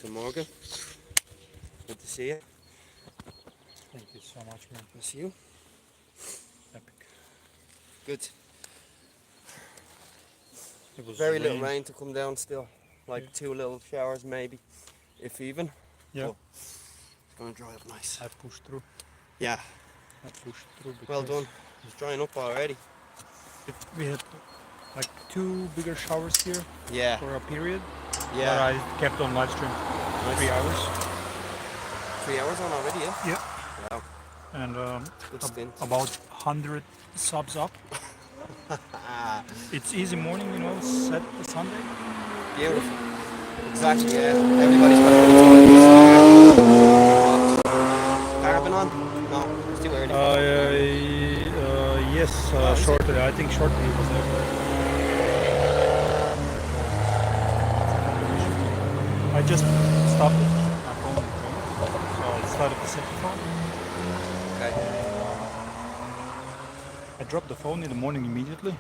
Guten Morgen. Good to see you. Thank you so much, man. To see you. Epic. Good. It was Very little rain to come down still. Like Yeah. 2 little showers maybe, if even. Yeah. But it's gonna dry up nice. I pushed through. Yeah. I pushed through because Well done. It's drying up already. we had like 2 bigger showers here Yeah. for a period. Yeah. But I kept on live stream Nice. 3 hours. 3 hours on already, yeah? Yeah. Wow. And Good stint. about 100 subs up. It's easy morning, you know, Sunday. Beautiful. Exactly, yeah. Everybody's got to carbon on? No, it's too early. Yes, shortly. I think shortly was there. just stopped it. My phone ringed, so I started the second phone. Okay. I dropped the phone in the morning immediately.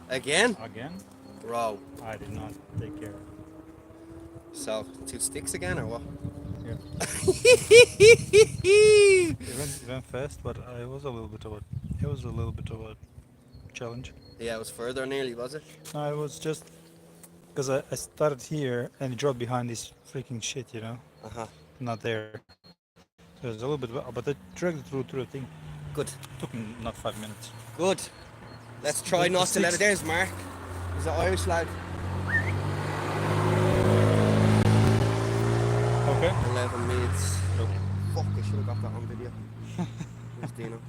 Again? Again. Bro. I did not take care. So, 2 sticks again or what? Yeah. It went fast, but it was a little bit of a challenge. Yeah, it was further nearly, was it? No, it was just because I started here and it dropped behind this freaking shit, you know, Uh-huh. not there. So it was a little bit, but I dragged it through the thing. Good. Took me not 5 minutes. Good. Let's try not to let it. There's Mark. He's an Irish lad. Okay. 11 minutes. Look. Fuck, I should have got that on video. Where's Dino?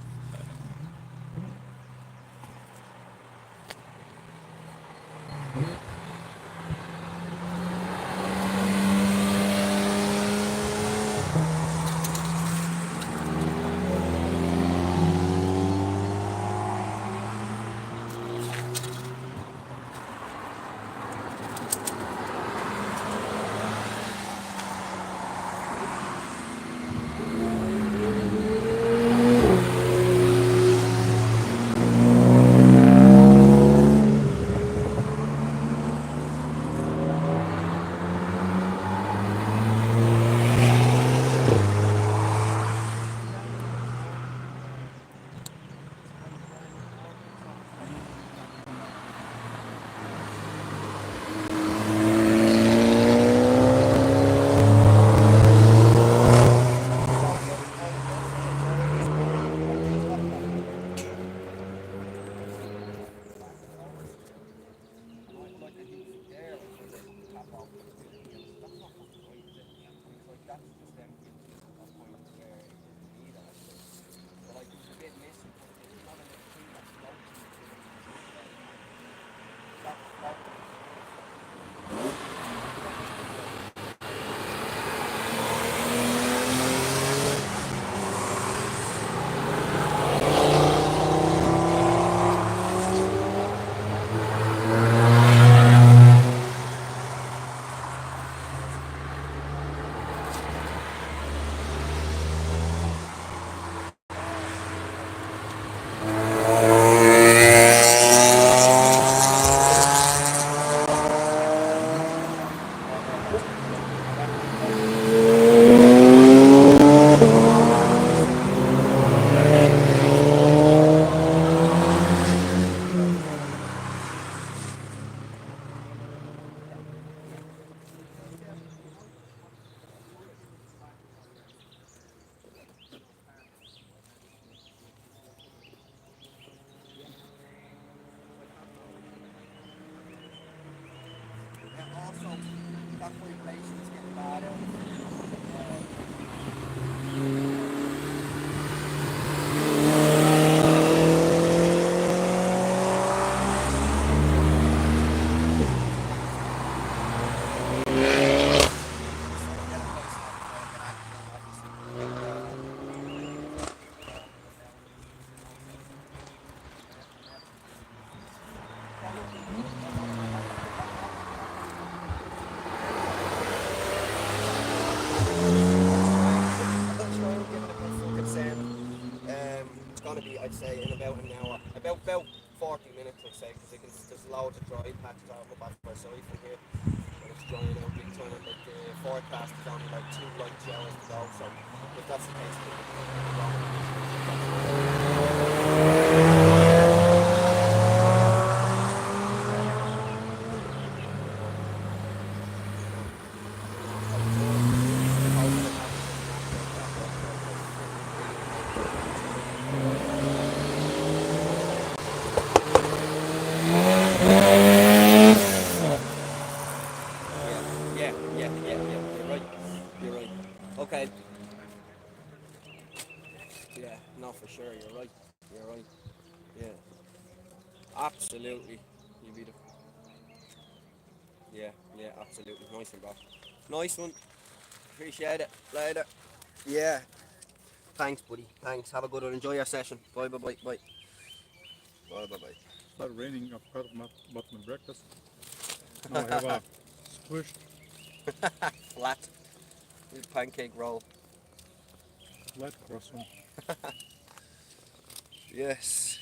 Also, that vibration is getting bad out. It's going to be, I'd say, in about an hour, about 40 minutes, I'd say, because there's loads of dry patches out up at my side from here, and it's drying out big time. But the forecast is only like 2 light showers to go, so if that's the case, you're right. Okay. Yeah, no, for sure, you're right. Yeah, absolutely. You beat it. Yeah, absolutely. Nice one, bro. Nice one. Appreciate it. Later. Yeah. Thanks, buddy. Thanks. Have a good one. Enjoy your session. Bye, bye, bye, bye. Bye, bye, bye. Started raining. I've got my breakfast. Now I have a squished Flat. Pancake roll. Flat croissant. Yes.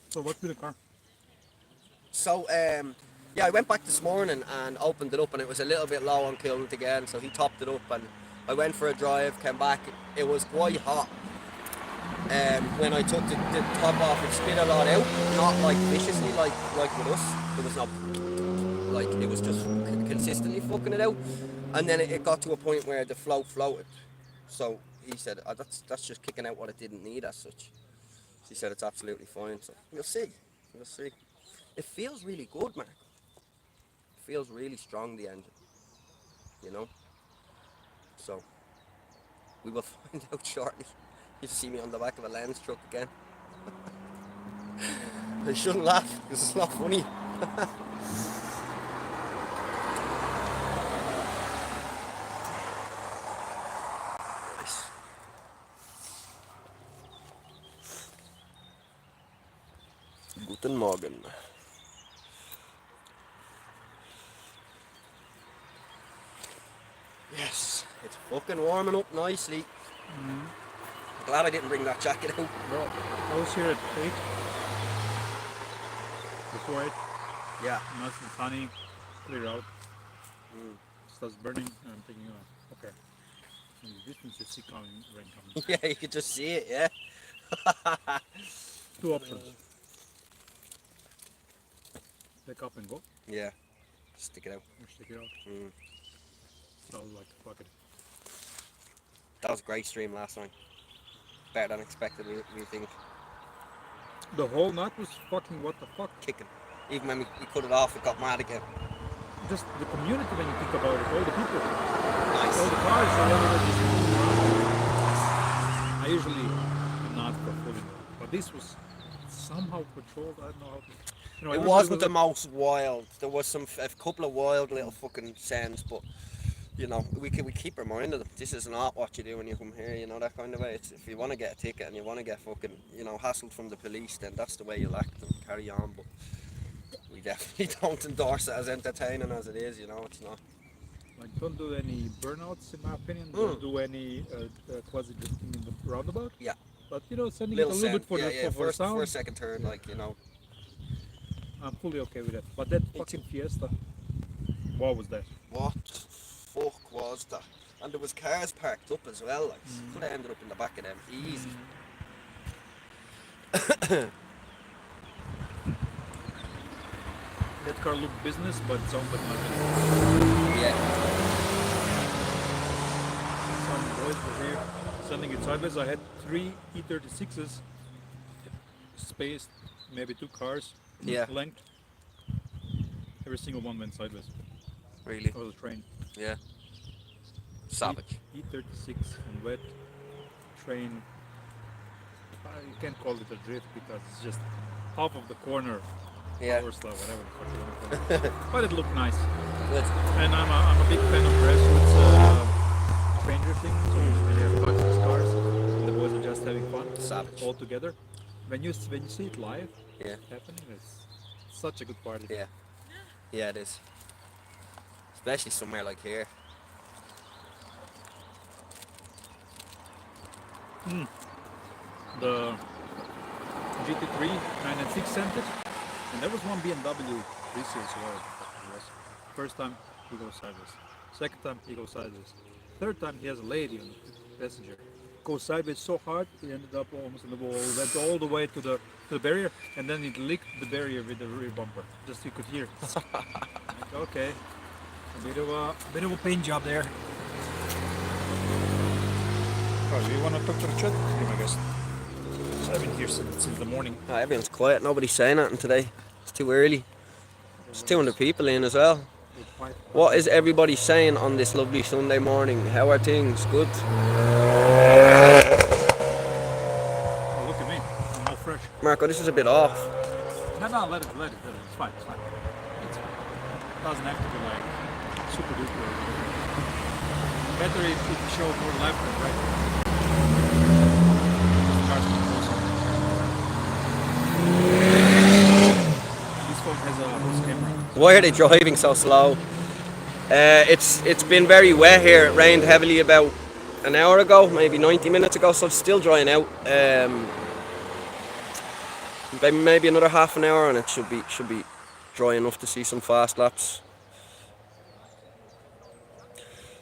So what's with the car? So, yeah, I went back this morning and opened it up, and it was a little bit low on coolant again, so he topped it up, and I went for a drive, came back. It was quite hot. When I took the top off, it spit a lot out, not like viciously like with us. It was not like, it was just consistently fucking it out, and then it got to a point where the floated. So he said, that's just kicking out what it didn't need as such. He said it's absolutely fine. So we'll see. It feels really good, Mark. It feels really strong, the engine. You know. So we will find out shortly. You see me on the back of a lens truck again. I shouldn't laugh because it's not funny. Nice. Guten Morgen. Yes, it's fucking warming up nicely. Glad I didn't bring that jacket out. Well, I was here at 8. Before 8. Yeah. Nice and sunny. Clear out. Starts burning and I'm thinking, okay. In the distance you see rain coming. Yeah, you could just see it, yeah. 2 options. Pick up and go. Yeah. Stick it out. Or stick it out. So I was like, fuck it. That was a great stream last night. Better than expected, we think. The whole night was fucking what the fuck. Kicking. Even when we cut it off, it got mad again. Just the community when you think about it, all the people. Nice. All the cars and everybody just moving around. I usually am not for fully, but this was somehow controlled. I don't know how to. You know, It wasn't the most wild. There was a couple of wild little fucking sounds, but you know, we keep reminding them this is not what you do when you come here. You know, that kind of way. It's, if you want to get a ticket and you want to get fucking, you know, hassled from the police, then that's the way you'll act and carry on. But we definitely don't endorse it as entertaining as it is. You know, it's not. Like, don't do any burnouts, in my opinion. Don't do any quasi drifting in the roundabout. Yeah. But you know, sending Little it a little sound. bit for Yeah, the for sound. first, second, third, like, you know. I'm fully okay with that. But that fucking Fiesta, what was that? What the fuck was that? And there was cars parked up as well. Like, could have ended up in the back of them easy. That car looked business, but it sounded like my business. Yeah. Some boys were here sending it sideways. I had 3 E36s spaced, maybe 2 cars length. Every single one went sideways. Really? It was a train. Yeah. Savage. E36 and wet train. You can't call it a drift because it's just half of the corner. Yeah. Power slow, whatever the fuck you want to call it. But it looked nice. Good. And I'm a big fan of grassroots train drifting. So when you have bucks cars, and the boys are just having fun. Savage. All together. When you see it live happening, it's such a good party. Yeah. Yeah, it is. Especially somewhere like here. The GT3 9 and 6 sent it, and there was one BMW 3 Series or whatever the fuck it was. First time he goes sideways. Second time he goes sideways. Third time he has a lady on the passenger. Goes sideways so hard he ended up almost in the wall. Went all the way to the barrier, and then it licked the barrier with the rear bumper. Just you could hear. Like, okay, a bit of a paint job there. Oh, you want to talk to the chat? I guess. I've been here since the morning. Oh, everyone's quiet. Nobody's saying nothing today. It's too early. There's 200 people in as well. What is everybody saying on this lovely Sunday morning? How are things? Good? Oh, look at me. I'm all fresh. Marco, this is a bit off. No, let it. It's fine. It's fine. It doesn't have to be like super duper. Better if it shows more left than right. This phone has a camera. Why are they driving so slow? It's been very wet here. It rained heavily about an hour ago, maybe 90 minutes ago, so it's still drying out. Maybe another half an hour, and it should be dry enough to see some fast laps.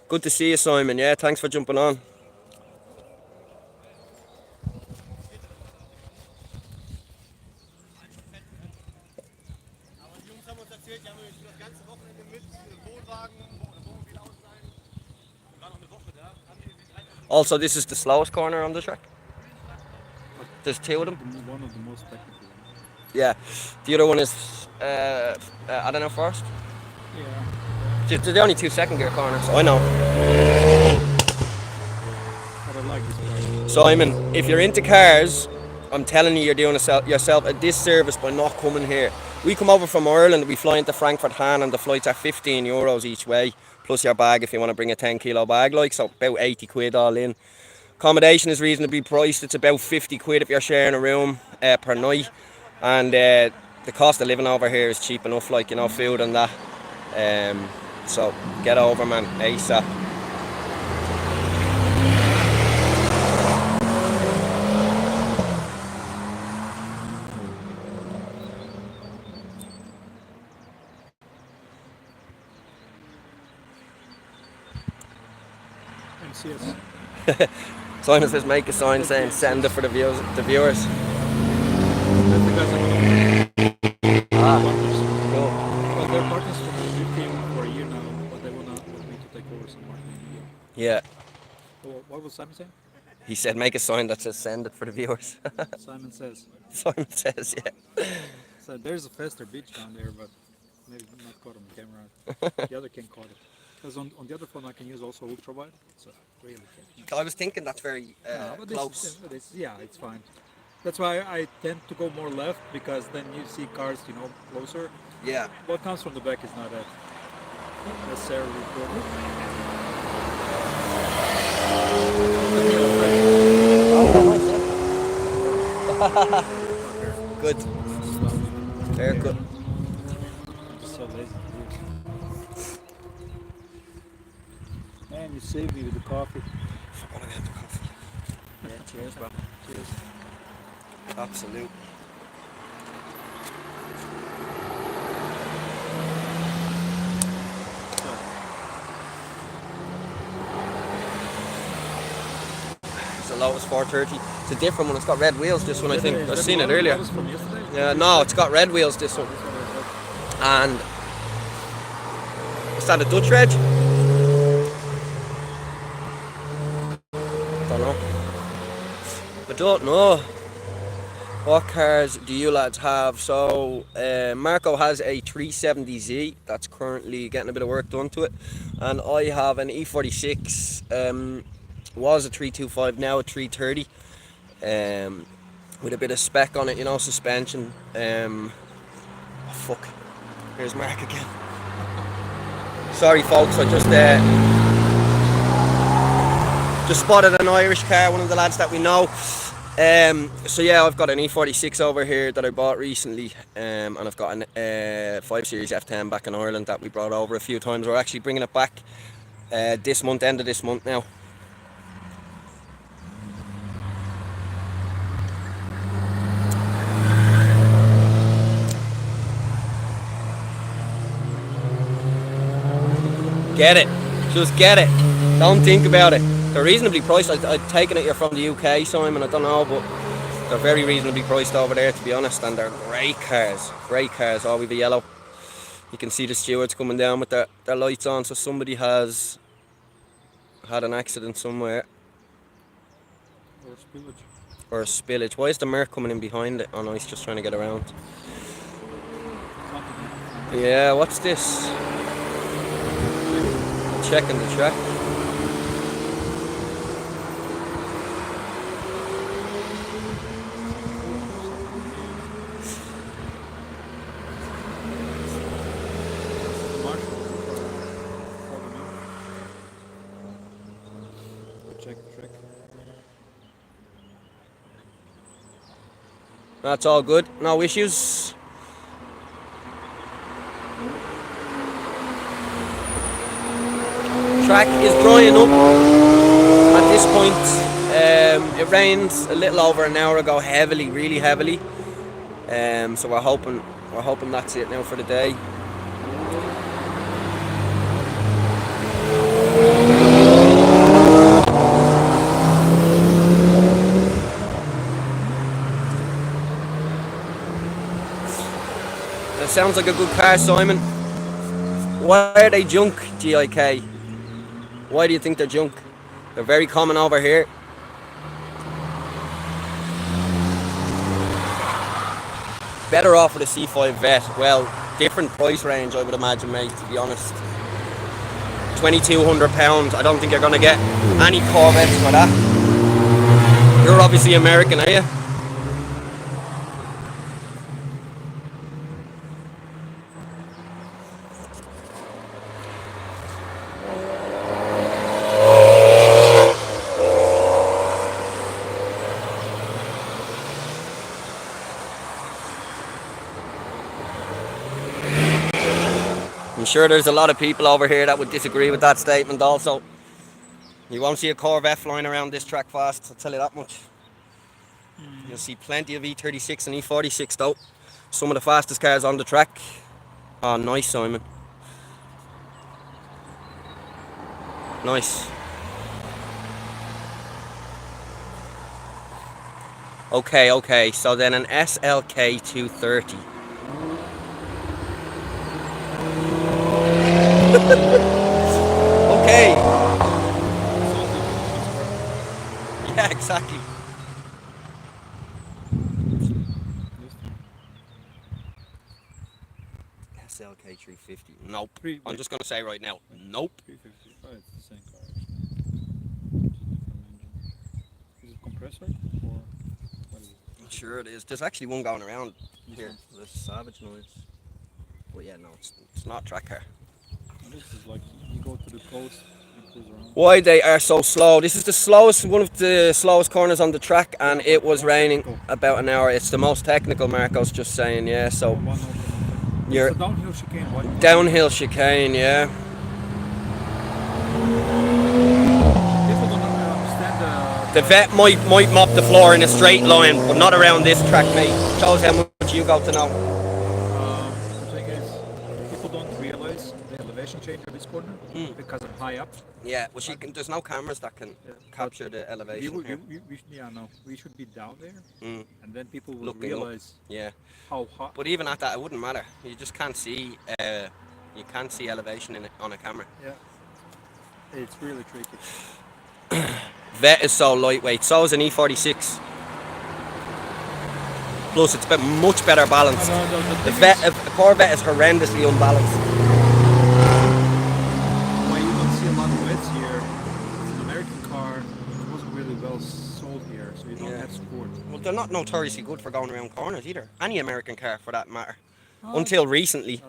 Good to see you, Simon. Yeah, thanks for jumping on. Aber die Jungs haben uns erzählt, die haben das ganze Wochenende mit Wohnwagen oder Wohnmobil ausleihen. Und war noch eine Woche da. Haben die Also, this is the slowest corner on the track. There's two of them. One of the most technical ones. Yeah, the other one is I don't know first. Yeah. They're only 2 second gear corners. I know. But I like this car. Simon, if you're into cars, I'm telling you, you're doing yourself a disservice by not coming here. We come over from Ireland, we fly into Frankfurt Hahn, and the flights are €15 each way, plus your bag if you want to bring a 10 kilo bag, like, so about 80 quid all in. Accommodation is reasonably priced. It's about 50 quid if you're sharing a room per night, and the cost of living over here is cheap enough, like, you know, food and that. So get over, man, ASAP. MCS. Simon says make a sign saying send it for the viewers. That's the guys that want Ah, partners. cool. Well, they're partners from the new team for a year now, but they want me to take over some marketing. Yeah, Well, what was Simon saying? he said make a sign that says send it for the viewers. Simon says. Simon says, yeah. So there's a faster beach down there, but maybe not caught on camera. The other can caught it. Because on the other phone I can use also ultra wide. So really can't. I was thinking that's very But close. yeah, it's fine. That's why I tend to go more left, because then you see cars, you know, closer. Yeah. What comes from the back is not that necessarily important. Good. Very good. I'm just so lazy to do it. Man, you saved me with the coffee. I want to get the coffee. Yeah, cheers, man. Cheers. Absolute. It's a Lotus 430. It's a different one. It's got red wheels. This one, I think. I've seen it earlier. That was from yesterday? Yeah, no, it's got red wheels. This one. This one I And is that a Dutch reg? Don't know. I don't know. What cars do you lads have? So Marco has a 370Z that's currently getting a bit of work done to it, and I have an E46. Was a 325, now a 330. With a bit of spec on it, you know, suspension. Oh, fuck. Here's Mark again. Sorry, folks. I just spotted an Irish car, one of the lads that we know. So yeah, I've got an E46 over here that I bought recently, and I've got an 5 Series F10 back in Ireland that we brought over a few times. We're actually bringing it back this month, end of this month now. Get it. Just get it. Don't think about it. They're reasonably priced. I've taken it you're from the UK, Simon. I don't know, but they're very reasonably priced over there, to be honest. And they're great cars. Great cars. Oh, we've a yellow. You can see the stewards coming down with their lights on. So somebody has had an accident somewhere. Or spillage. Or a spillage. Why is the Merc coming in behind it? Oh no, he's just trying to get around. Yeah, what's this? Checking the track. Check the track. That's all good. No issues. track is drying up at this point. It rained a little over an hour ago, heavily, really heavily. So we're hoping that's it now for the day. That sounds like a good car, Simon. Why are they junk, GIK? Why do you think they're junk? They're very common over here. Better off with a C5 Vet. Well, different price range, I would imagine, mate, to be honest. £2,200. I don't think you're going to get any Corvettes for that. You're obviously American, are you? I'm sure there's a lot of people over here that would disagree with that statement also. You won't see a Corvette flying around this track fast, I'll tell you that much. You'll see plenty of E36 and E46 though. Some of the fastest cars on the track. Oh, nice, Simon. Nice. Okay, so then an SLK 230. Okay. Yeah, exactly. SLK 350. Nope. I'm just gonna say right now, nope. 350. Oh, it's the same car actually. Is it compressor or what is it? I'm sure it is. There's actually one going around here. There's Savage noise. But yeah, no, it's not track car. This is like you go to the coast and cruise around. Why they are so slow? This is the slowest, one of the slowest corners on the track, and it was raining about an hour. It's the most technical, Marco's just saying, yeah. So you're downhill chicane. What? Downhill chicane, yeah. People don't understand the vet might mop the floor in a straight line, but not around this track, mate. Shows how much you got to know. The thing is, people don't realize the elevation change of this corner because I'm high up. Yeah, well, there's no cameras that can capture the elevation. We should be down there, and then people will looking realize how hot. But even at that, it wouldn't matter. You just can't see. You can't see elevation on a camera. Yeah, it's really tricky. Vet is so lightweight. So is an E46. Plus, it's much better balanced. The Corvette is horrendously unbalanced. Why you don't see a lot of wets here? It's an American car. It wasn't really well sold here, so you don't have support. Well, they're not notoriously good for going around corners either. Any American car, for that matter. Until recently.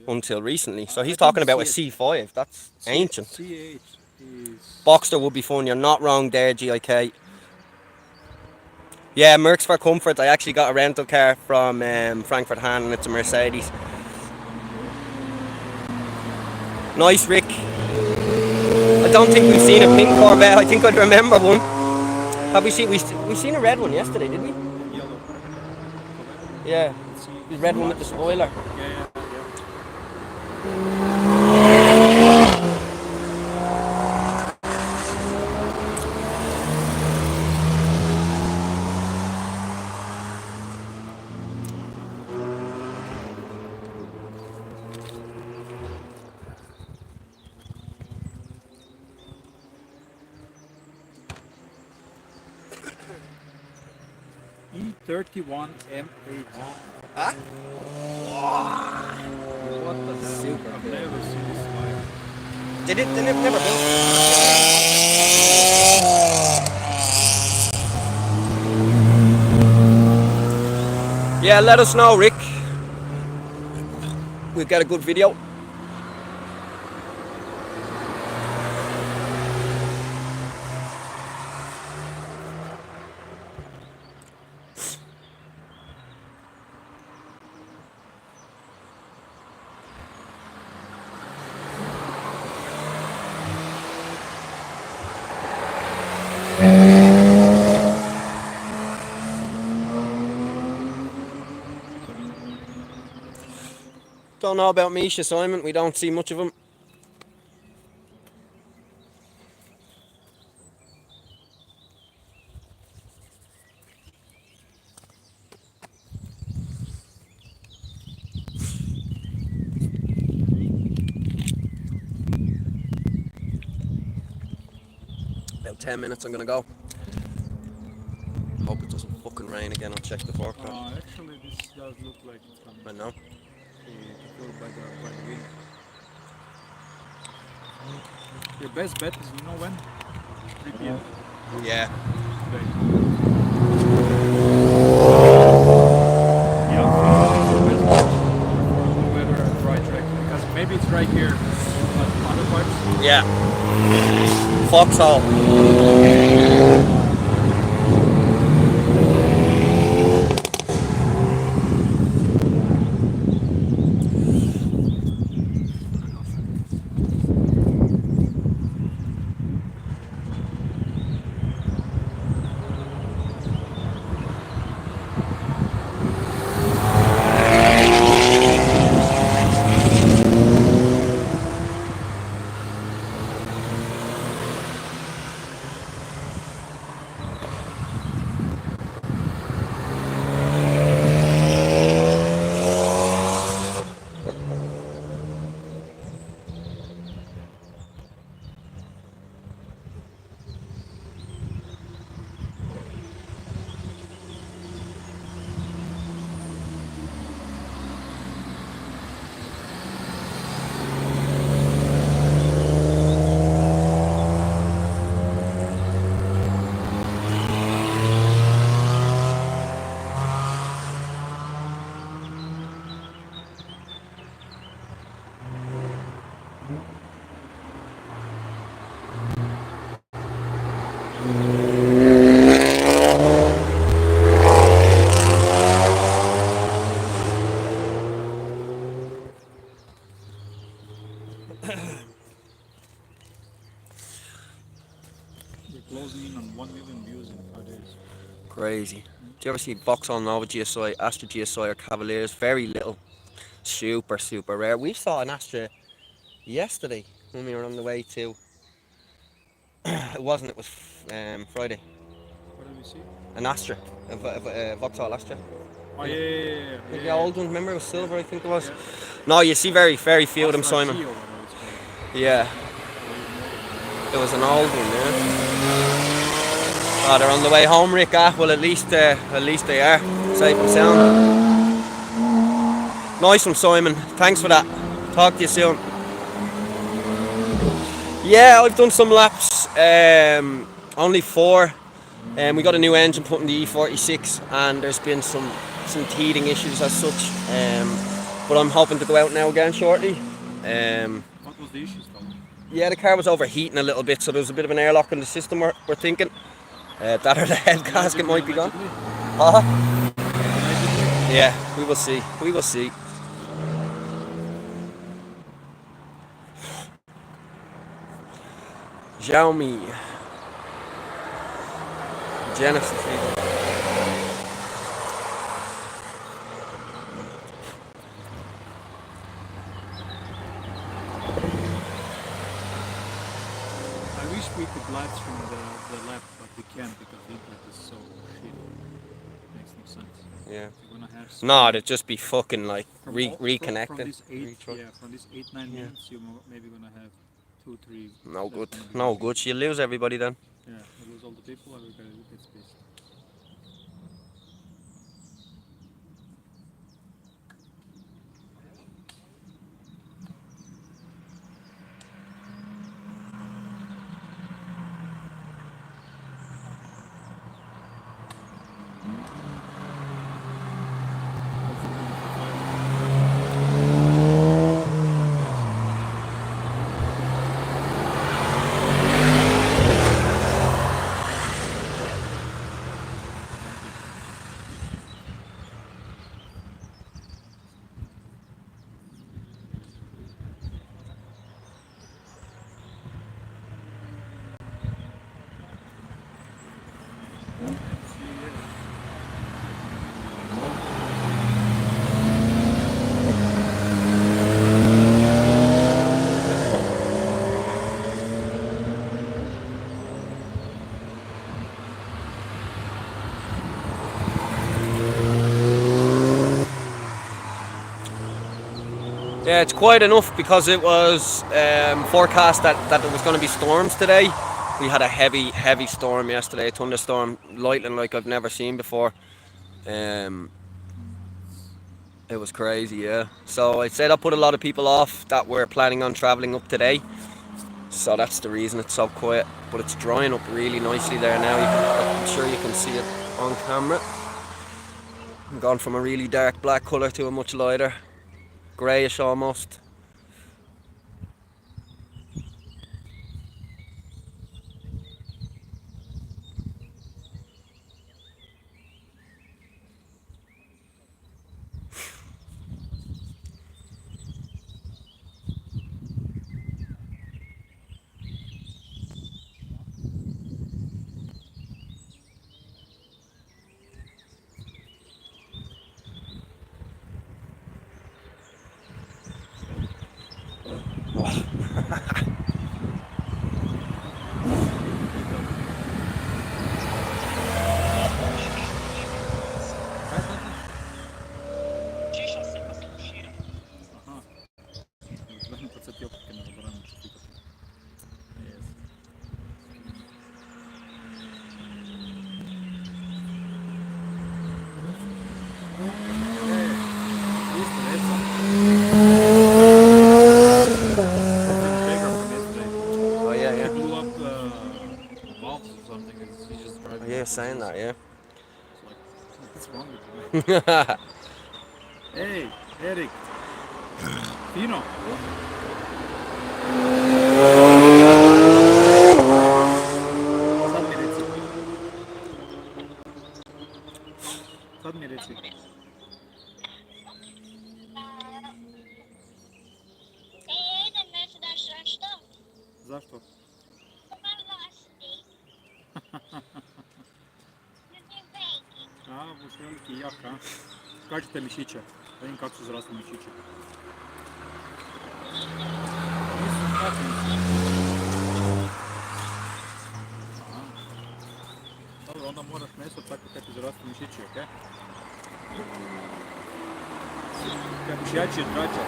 Until recently. So he's talking about a C5. That's ancient. C8 is... Boxster would be fun. You're not wrong there, GIK. Yeah, Mercs for comfort. I actually got a rental car from Frankfurt Hahn, and it's a Mercedes. Nice, Rick. I don't think we've seen a pink Corvette. I think I'd remember one. Have we seen? We seen a red one yesterday, did we? Yellow. Yeah, the red one with the spoiler. Yeah. E31 M8. Huh? What the hell? Super I've cool. never seen this bike. They never built. Yeah, let us know, Rick. We'll get a good video. Don't know about Misha, Simon. We don't see much of him. About 10 minutes I'm gonna go. Hope it doesn't fucking rain again. I'll check the forecast. Actually, this does look like it's coming. I know. By the wind. Your best bet is, you know when? 3 p.m. Yeah. Today. Yeah. Better dry track, because maybe it's right here, but other parts. Yeah. Foxhole. We're closing in on 1 million views in 5 days. Crazy. Do you ever see Vauxhall Nova GSI, Astra GSI or Cavaliers? Very little. Super, super rare. We saw an Astra yesterday when we were on the way to... it wasn't, it was Friday. What did we see? An Astra. A Vauxhall Astra. Oh, yeah. The old one, remember? It was silver, I think it was. Yeah. No, you see very, very few of them, Astra Simon. G or whatever it's called. Yeah. It was an old one, yeah. Oh, they're on the way home, Rick. Well, at least they are. Safe and sound. Nice one, Simon. Thanks for that. Talk to you soon. Yeah, I've done some laps. Only 4. We got a new engine put in the E46, and there's been some teething issues as such. But I'm hoping to go out now again shortly. What was the issues, Colin? Yeah, the car was overheating a little bit, so there was a bit of an airlock in the system. We're thinking that or the head gasket might be gone. Yeah, we will see. We will see. Xiaomi Genesis. I wish we could live stream the lap, but we can't because the internet is so shit. Makes no sense. Yeah. We're gonna have No, it'd just be fucking like from reconnected. From these 8-9 minutes, you're maybe gonna have 2-3. No good. No good. You lose everybody then. Yeah, you lose all the people, everybody gets pissed. Yeah, it's quite enough because it was forecast that there was going to be storms today. We had a heavy storm yesterday, a thunderstorm, lightning like I've never seen before. Um, it was crazy, yeah. So I'd say that put a lot of people off that were planning on travelling up today. So that's the reason it's so quiet. But it's drying up really nicely there now. I'm sure you can see it on camera. I'm gone from a really dark black colour to a much lighter, greyish almost. Aha. Гледам под цепи опитки не забравям честитата. Yes. Isto, deca. Bigger from yesterday. Oh yeah, He yeah. blew up valves or something. He's just Oh, driving. yeah, saying that, yeah. It's like, what's wrong with you, man? Hey, Eric. Fino. Sad mi reci. Sad mi reci. Zašto? A, boš veliki jak, a? Skačite mišiće. Da vidim kako su zrasli mišiće. Nisu skakali. Aha. Dobro, onda moraš mesat tako kad ti zrastu mišići, okej? Kad buš jači od trača.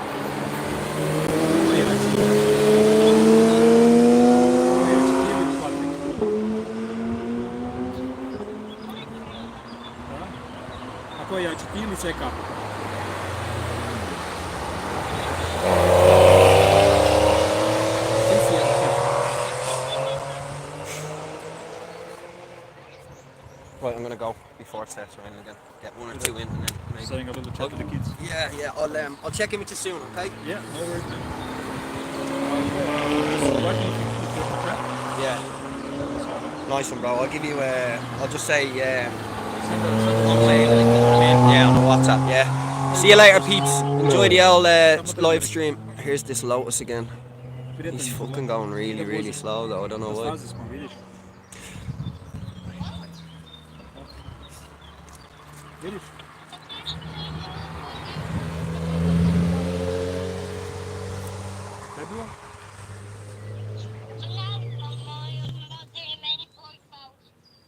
Ovo je jači. Ovo je jači kili Patrik. Da? A ko je jači, ti ili CK? Ti si jači. Right, I'm gonna go before it starts raining again. Get one or two in and then maybe. Saying a little chat with the kids. Yeah, I'll check in with you soon, okay? Yeah, no worries, man. What do you think of the trap? Yeah. Nice one, bro. I'll give you I'll just say Send a on mail yeah, on the WhatsApp, yeah. See you later, peeps. Enjoy the old live stream. Here's this Lotus again. He's fucking going really slow though, I don't know why. Vidiš? Kaj je bilo?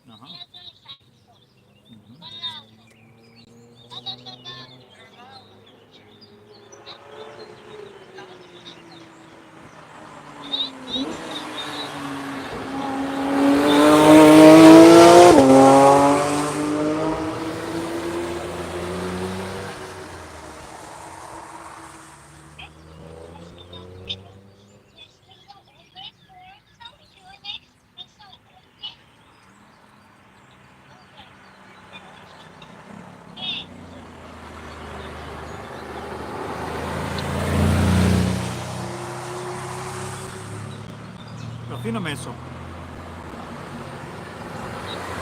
Aha. Fino meso.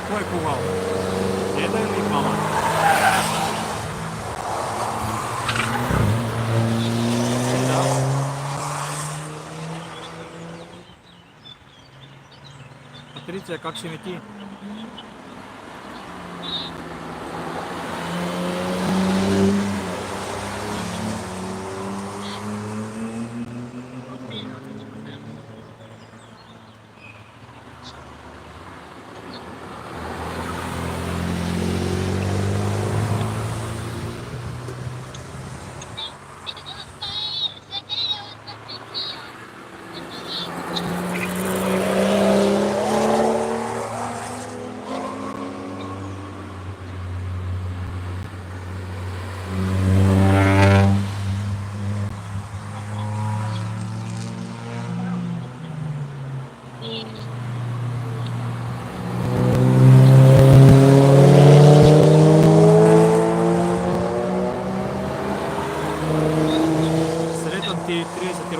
Ko je kuhao? Djeda ili mama? Da. Patricija, kak si mi ti?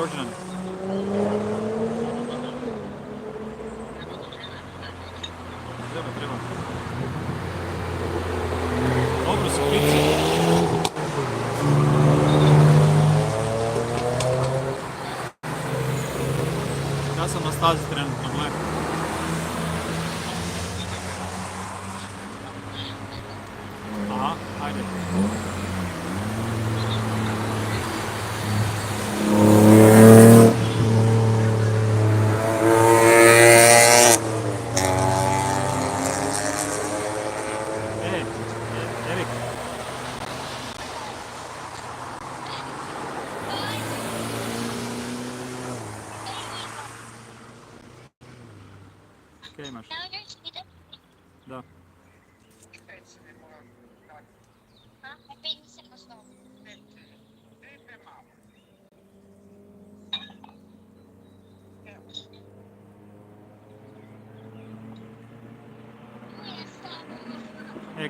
rođendan? Treba. Dobro su klici. Ja sam na stazi trenutno, gledaj. Aha, ajde. Erik. Kaj imaš? Da.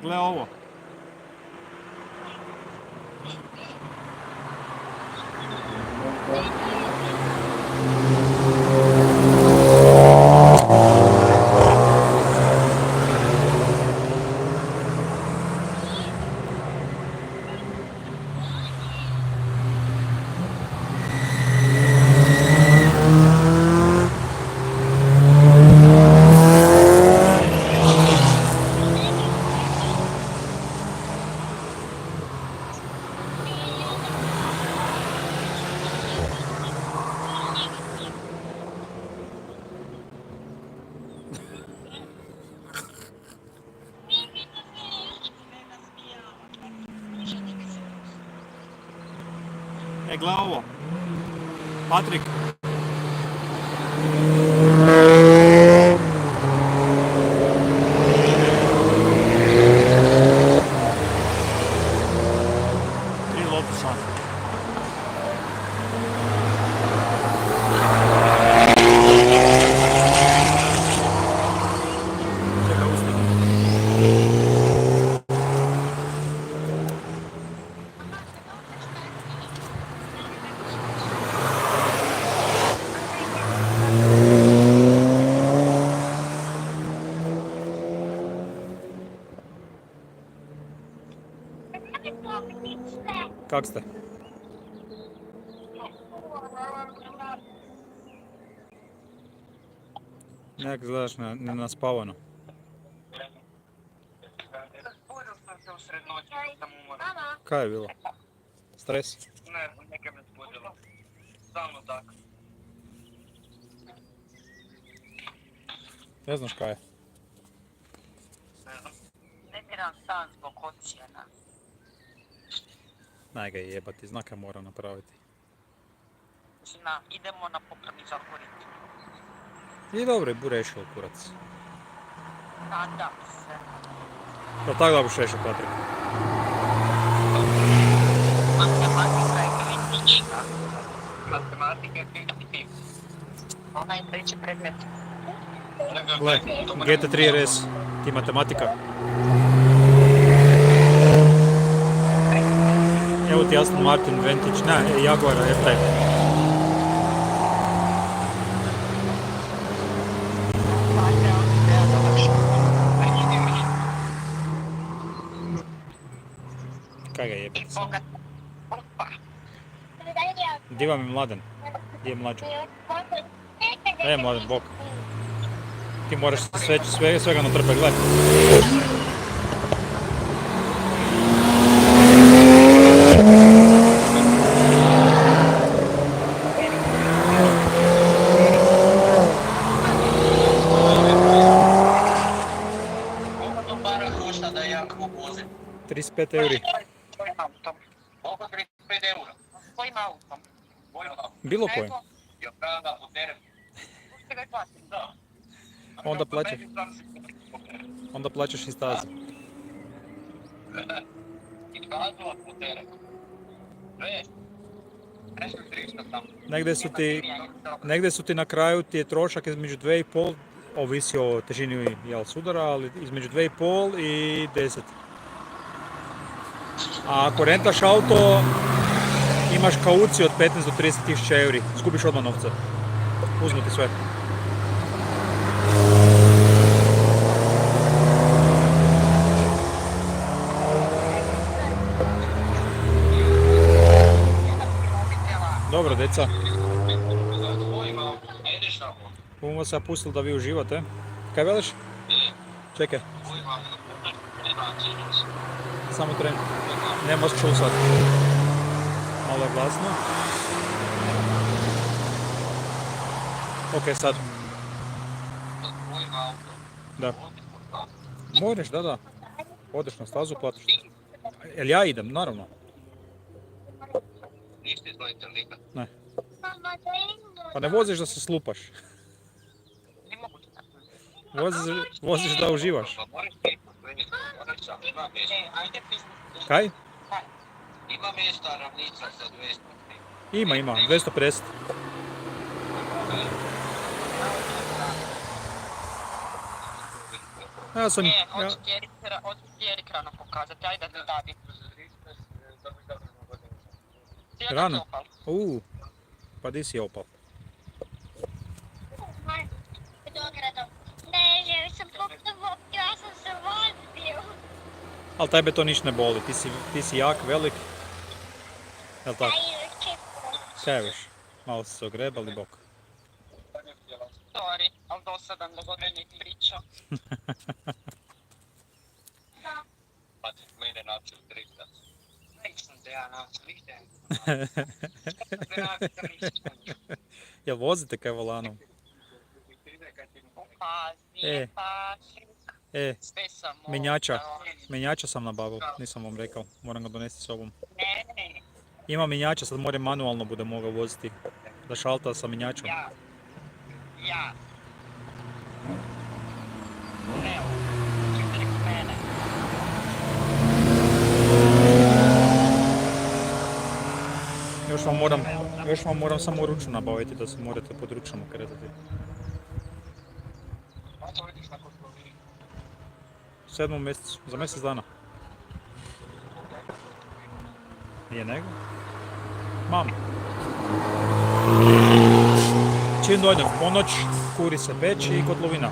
Gle ovo. Gle ovo. Patrik. Tri lotusa. Čekaj, ustim. Kak ste? Nek gledaš nenaspavano. Kaj je bilo? Stres? Ne, nekaj me spodilo. Stalno tako. Ne znaš kaj je? Ne znam. Ne miram stan zbog ocijena. Naj ga jebati, znaka mora napraviti. Zna, idemo na popravni algoritm. I dobro, bu rešio kurac. Nadam se. Pa tako da buš rešio, Patrik. Matematika je kritična. Matematika je kritična. Onaj treći predmet. Gle, GT3 RS, ti matematika. Evo ti Aston Martin Vantage, ne, Jaguar R-Type. Kaj ga jebati sam? Di vam je Mladen? Di je Mlađo? E, Mladen, bok. Ti moraš svega natrpati, gledaj. Koliko to para košta da ja vozim? 35 euri. Kojim autom? Koliko 35 eura? Kojim autom? Kojim autom? Bilo kojim. Ja pravim da poterem. Pusti ga i platim. Da. Onda plaćaš i stazu. I stazu, a poterem. Sve. Nešto 300 tamo. Negdje su ti na kraju ti je trošak između 2,5, ovisi o težini sudara, ali između 2,5 i 10. A ako rentaš auto, Imaš kauciju od 15 do 30 tisuća euri. Zgubiš odmah novce. Uzmu ti sve. Dobro, deca. Bomo vas ja pustili da vi uživate. Kaj veliš? Čekaj. Samo tren. Ne možeš čuo sad. Malo je glasno. Ok, sad. Da. Možeš, da. Odeš na stazu, platiš. Jel ja idem, naravno. Ne. Pa ne voziš da se slupaš. Voziš da uživaš. Kaj? Ima mjesta ravnica za 200. Ima, 250. Ja sam... Hoću ti Erik rano pokazati, ajde da dadi. Rano? Pa di si opal? Ne, sam pokrenuo, ja sam se vozio. Ali tebe to niš ne boli, ti si jak, velik. Jel tako? Kaj veš? Malo si se ogrebali bok. Sorry, ali dosadan da godini priča. Pa ti mene način drifta. Nisam te ja način, ništa. Jel vozite kaj volanom? Pazi, pazi. Sve sam Menjača sam nabavio, nisam vam rekao, moram ga donesti s sobom. Ne. Ima menjača, sad moram manualno bude mogao voziti, da šalta sa menjačom. Ja. Ne, čekaj mene. Još vam moram samo ručnu nabaviti, da se morate pod ručnom kretati. 7. mjesecu, za mjesec dana. Nije nego? Mam. Čim dojdem v ponoć, kuri se peći i kotlovina.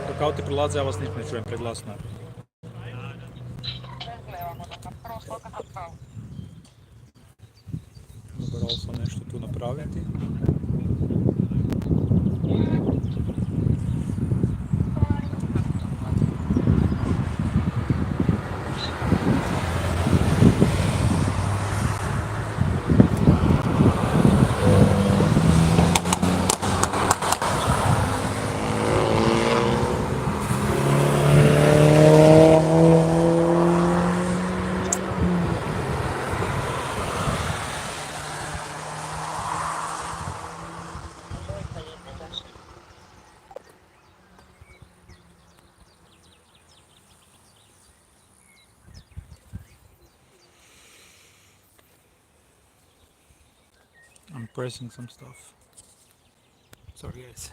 Dok auti prilaze, ja vas ništa ne čujem, preglasno je. Morao sam nešto tu napraviti. I'm pressing some stuff. Sorry guys.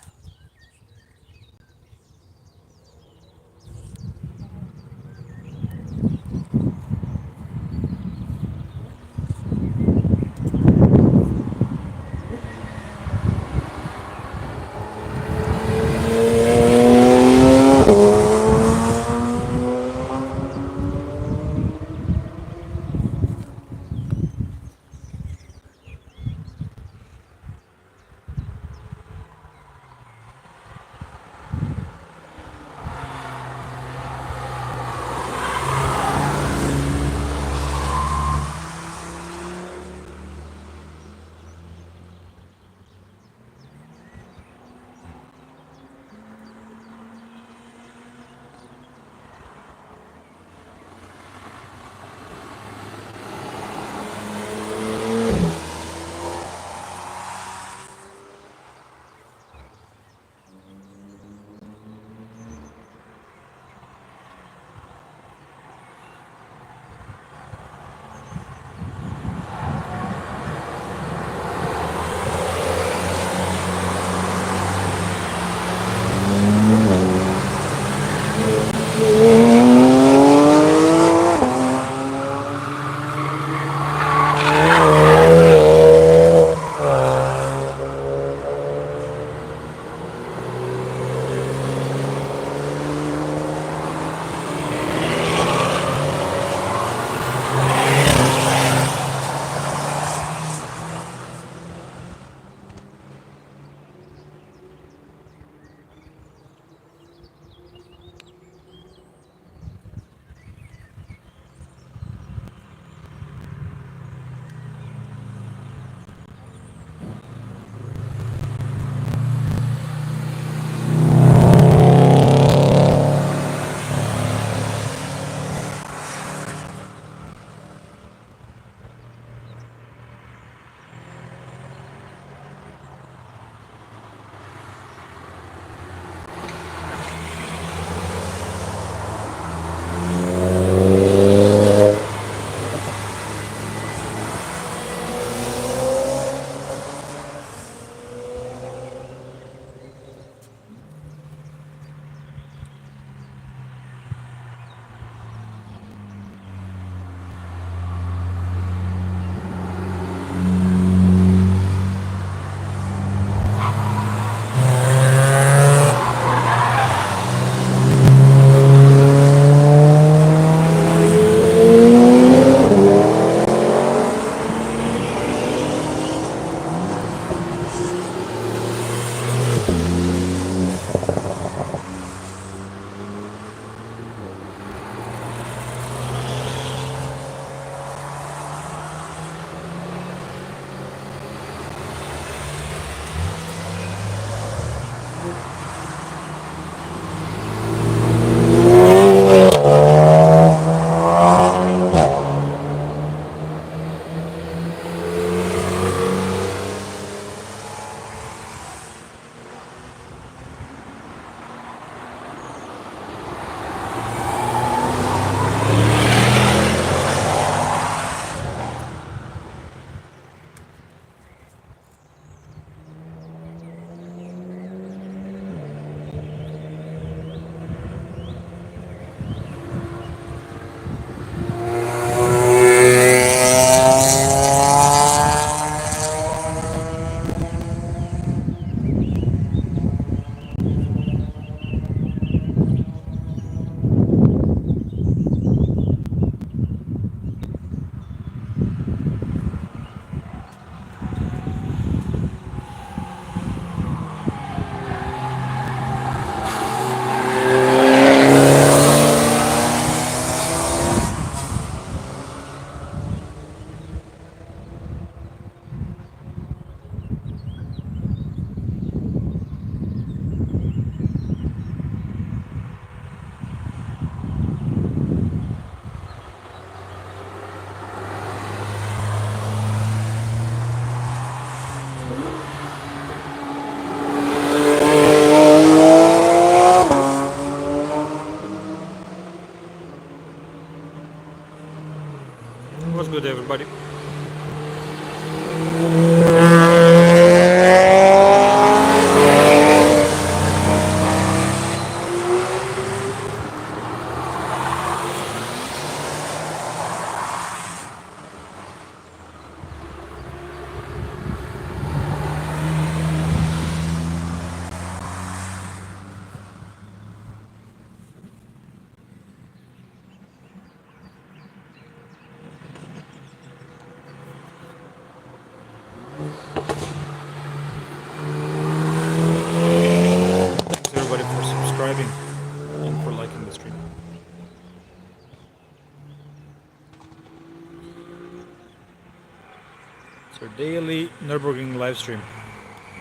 daily Nürburgring live stream,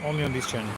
only on this channel.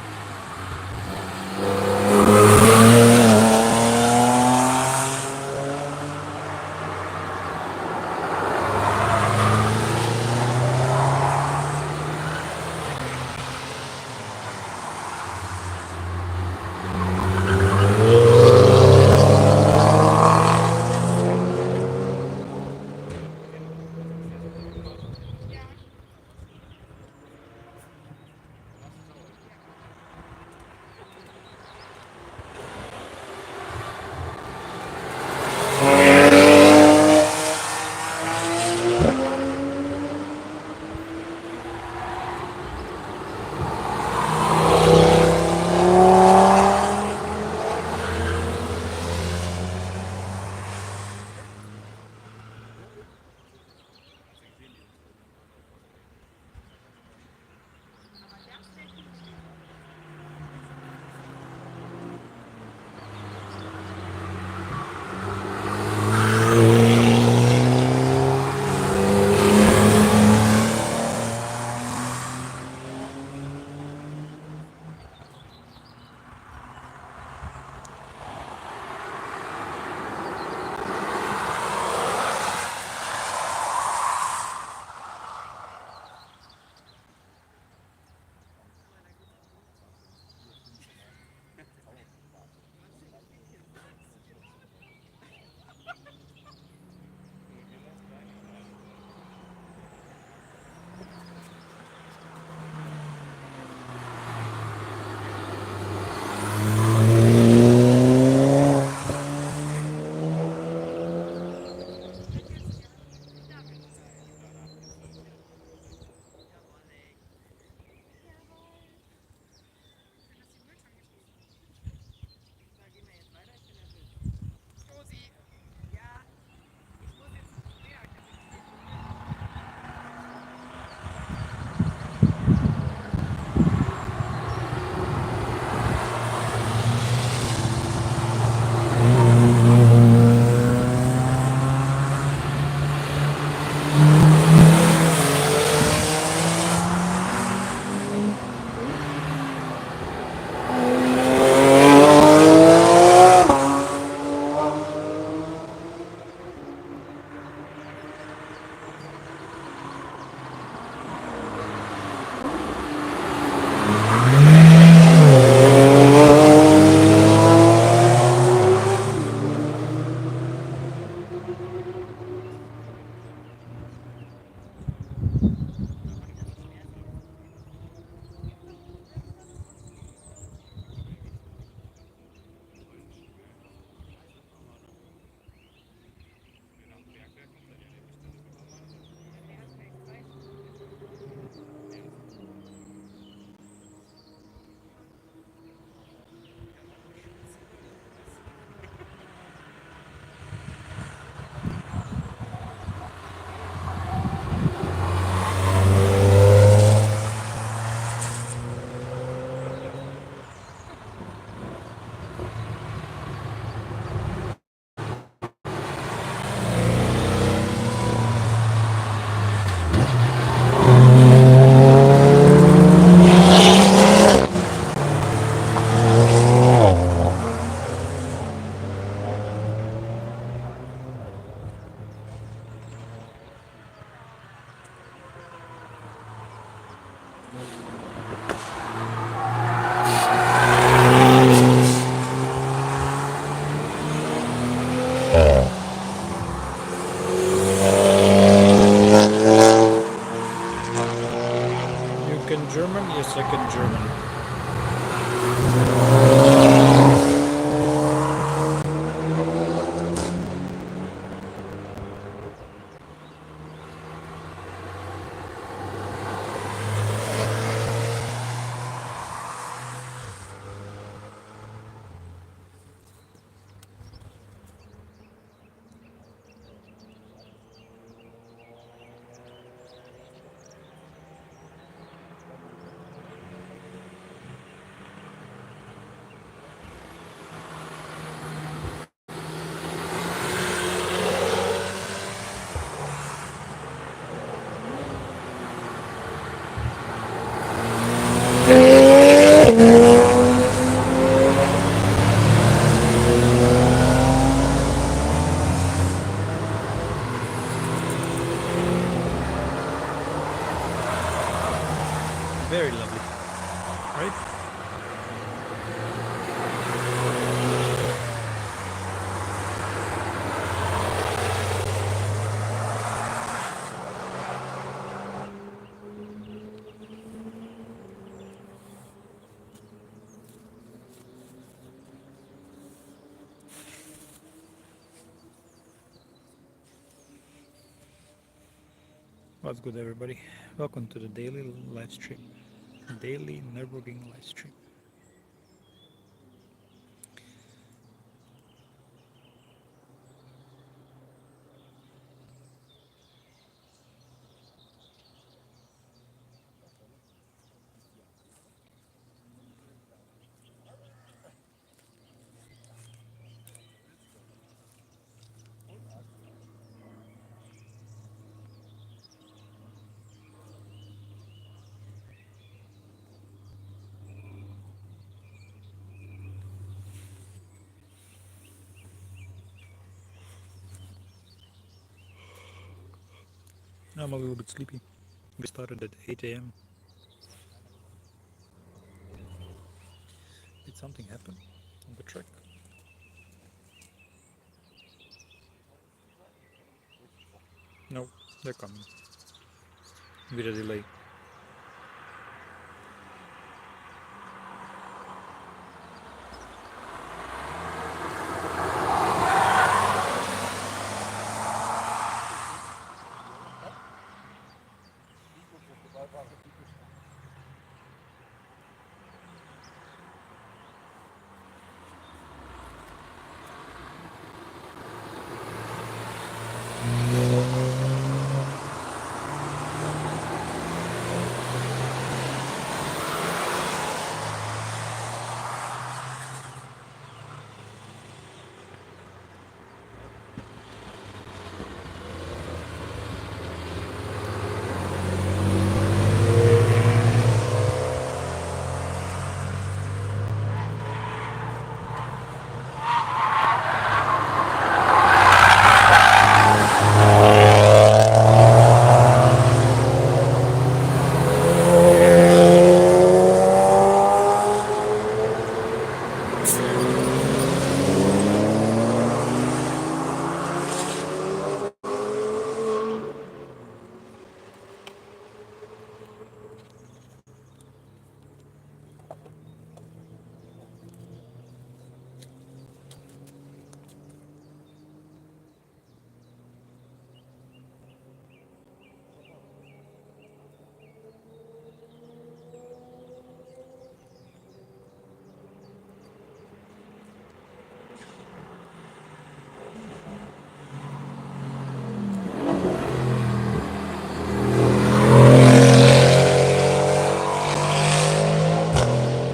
What's good, everybody? Welcome to the daily live stream, daily Nürburgring live stream. I'm a little bit sleepy. We started at 8 a.m. Did something happen on the track? No, they're coming. With a delay.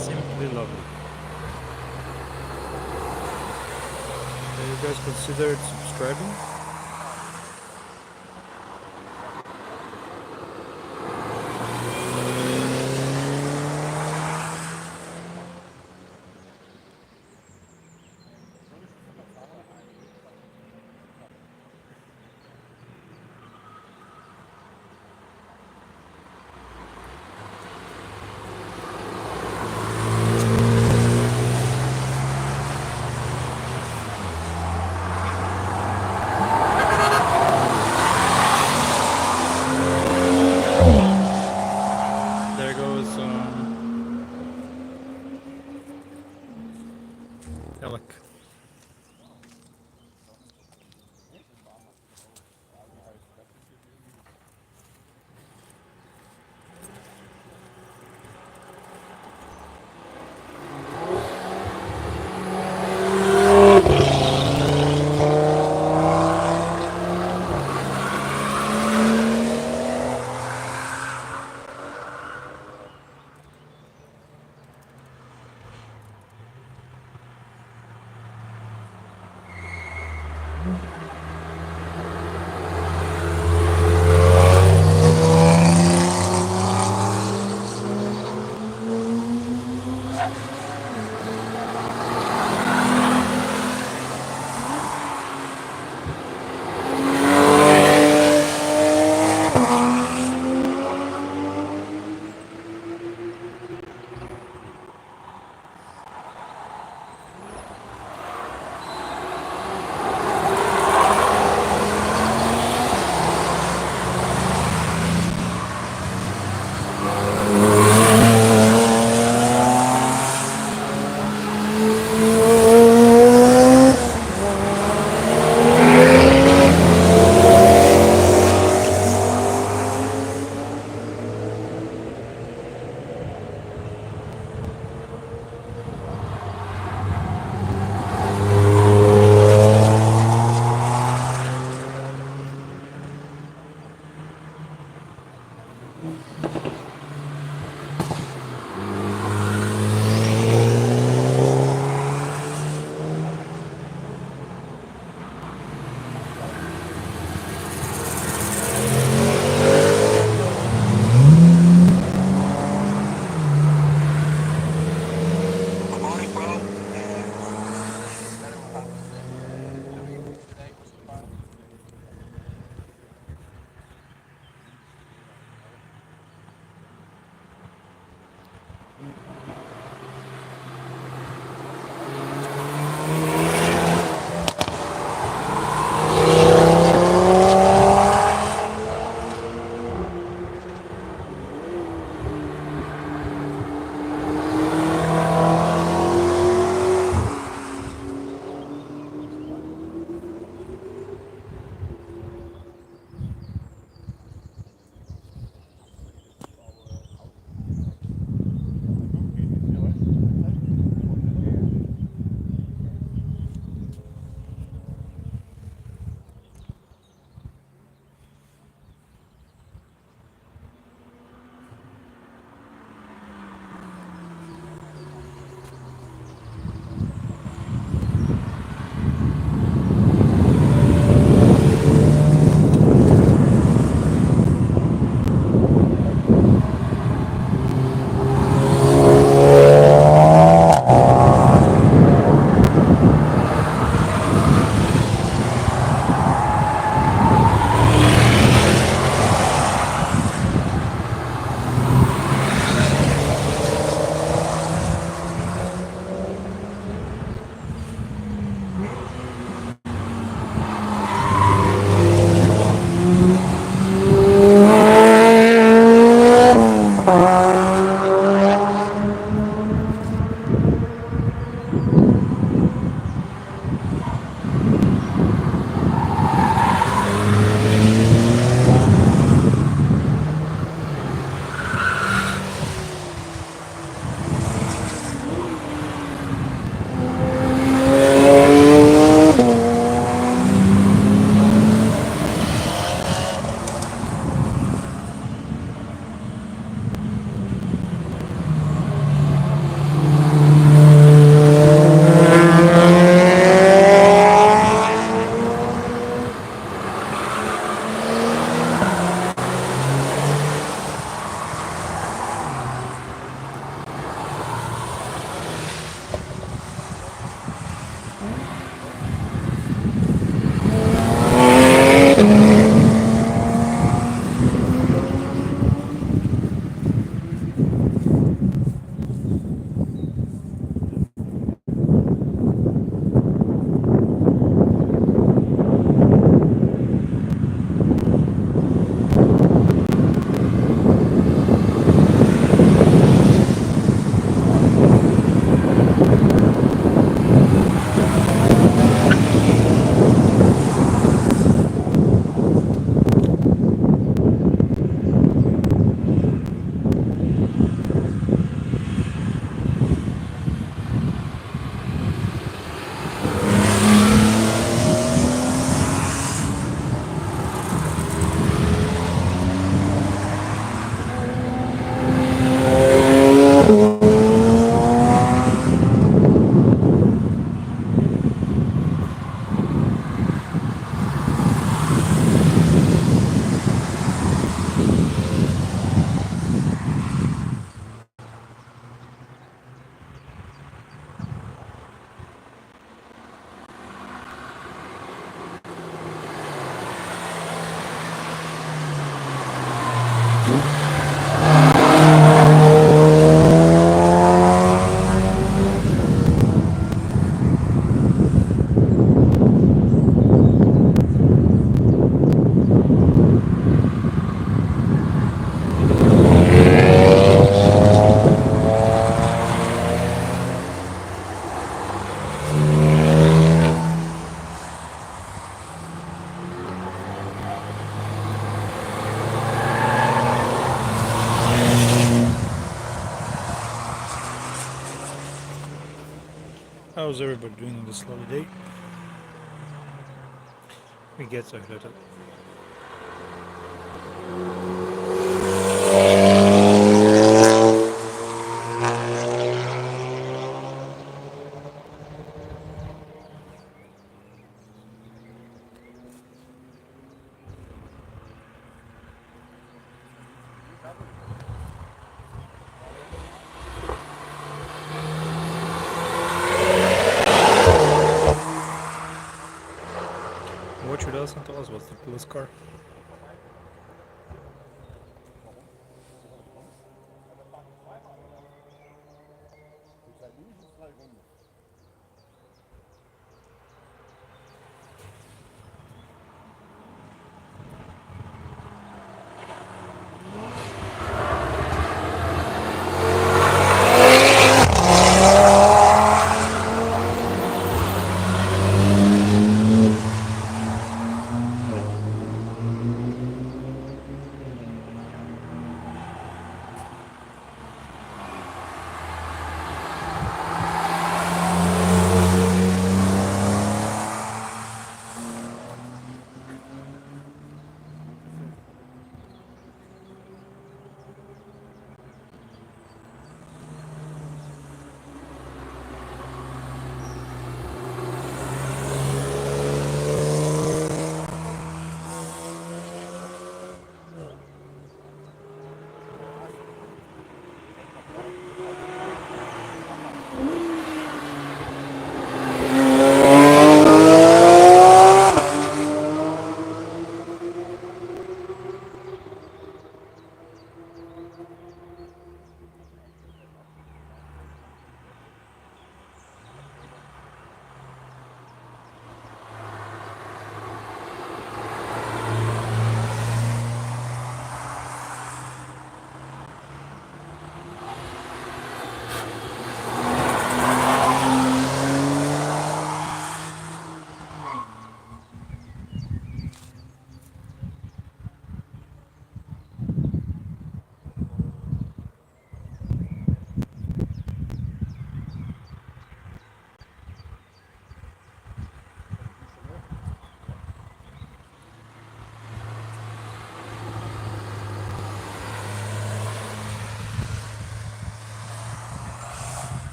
Simply lovely. Have you guys considered subscribing? There goes Alec. How's everybody doing on this lovely day? We get so little. What you doesn't tell us what's the coolest car?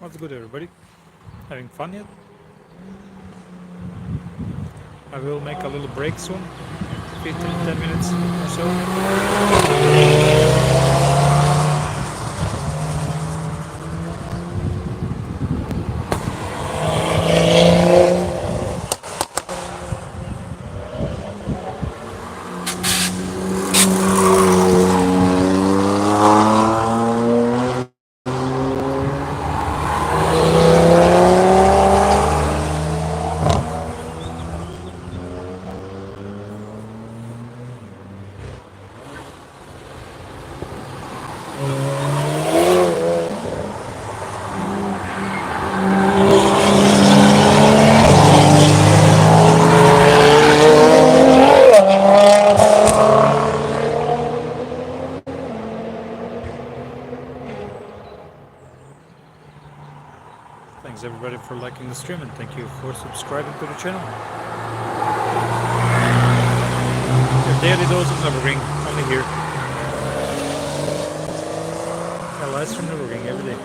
What's good, everybody? Having fun yet? I will make a little break soon, 10 minutes or so. Thanks everybody for liking the stream, and thank you for subscribing to the channel. Your daily dose of Nürburgring, only here. LS from Nürburgring every day.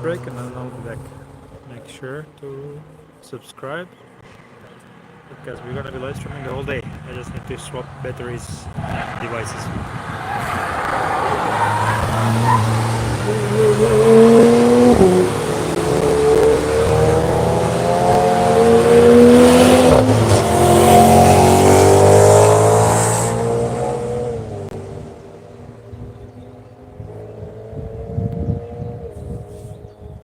break and then I'll be back. Make sure to subscribe because we're gonna be live streaming the whole day. I just need to swap batteries and devices.